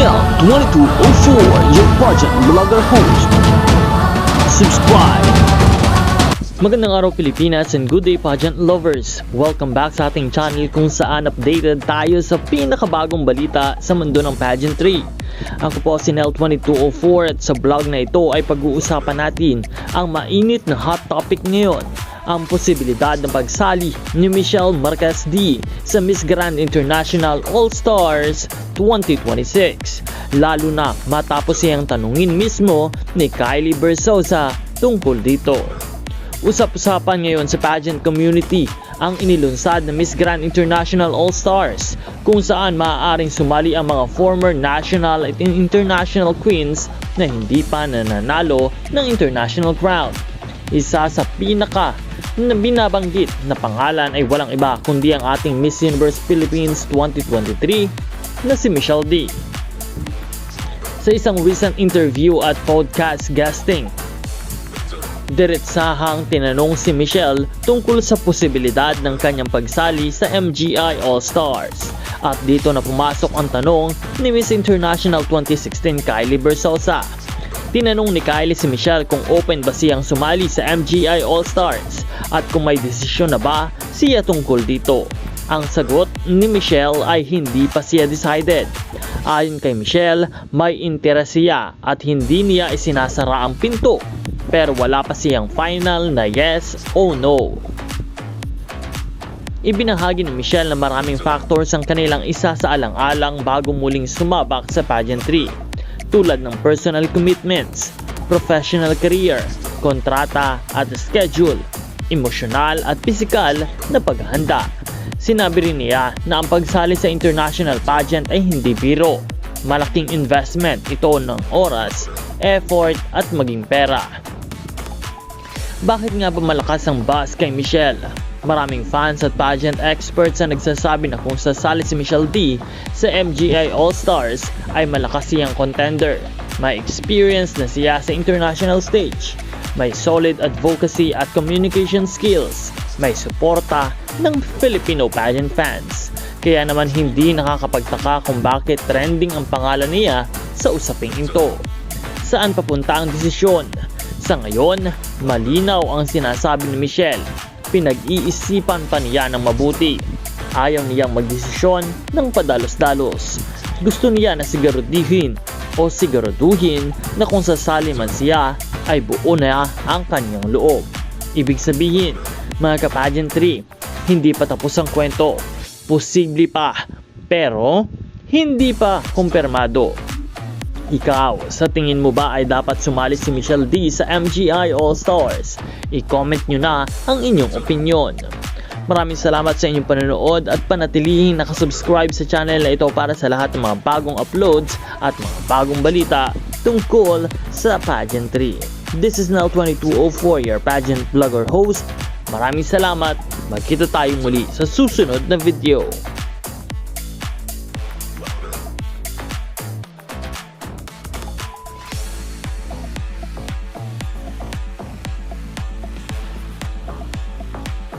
Snell 2204, your pageant vlogger host. Subscribe! Magandang araw Pilipinas and good day pageant lovers! Welcome back sa ating channel kung saan updated tayo sa pinakabagong balita sa mundo ng pageantry. Ako po si Nel2204 at sa vlog na ito ay pag-uusapan natin ang mainit na hot topic ngayon, ang posibilidad ng pagsali ni Michelle Marquez D sa Miss Grand International All-Stars 2026, lalo na matapos siyang tanungin mismo ni Kylie Berzosa tungkol dito. Usap-usapan ngayon sa pageant community ang inilunsad na Miss Grand International All-Stars kung saan maaaring sumali ang mga former national at international queens na hindi pa nananalo ng international crown. Isa sa pinaka na binabanggit na pangalan ay walang iba kundi ang ating Miss Universe Philippines 2023 na si Michelle D. Sa isang recent interview at podcast guesting, diretsahang tinanong si Michelle tungkol sa posibilidad ng kanyang pagsali sa MGI All-Stars. At dito na pumasok ang tanong ni Miss International 2016 Kylie Berzosa. Tinanong ni Kylie si Michelle kung open ba siyang sumali sa MGI All-Stars at kung may desisyon na ba siya tungkol dito. Ang sagot ni Michelle ay hindi pa siya decided. Ayon kay Michelle, may interes siya at hindi niya isinasara ang pinto, pero wala pa siyang final na yes o no. Ibinahagi ni Michelle na maraming factors ang kanilang isa sa alang-alang bago muling sumabak sa pageantry, tulad ng personal commitments, professional career, kontrata at schedule, emosyonal at pisikal na paghahanda. Sinabi rin niya na ang pagsali sa international pageant ay hindi biro. Malaking investment ito ng oras, effort at maging pera. Bakit nga ba malakas ang buzz kay Michelle? Maraming fans at pageant experts ang nagsasabi na kung sasali si Michelle D sa MGI All-Stars ay malakas siyang contender. May experience na siya sa international stage. May solid advocacy at communication skills. May suporta ng Filipino pageant fans. Kaya naman hindi nakakapagtaka kung bakit trending ang pangalan niya sa usaping ito. Saan papunta ang desisyon? Sa ngayon, malinaw ang sinasabi ni Michelle. Pinag-iisipan pa niya ng mabuti. Ayaw niyang magdesisyon ng padalos-dalos. Gusto niya na siguraduhin na kung sasali man siya ay buo na ang kanyang loob. Ibig sabihin, mga ka-pageantry, hindi pa tapos ang kwento. Posible pa, pero hindi pa kumpirmado. Ikaw, sa tingin mo ba ay dapat sumali si Michelle D sa MGI All-Stars? I-comment nyo na ang inyong opinion. Maraming salamat sa inyong panonood at panatilihing nakasubscribe sa channel na ito para sa lahat ng mga bagong uploads at mga bagong balita tungkol sa pageantry. This is Nel2204, your pageant vlogger host. Maraming salamat. Magkita tayo muli sa susunod na video.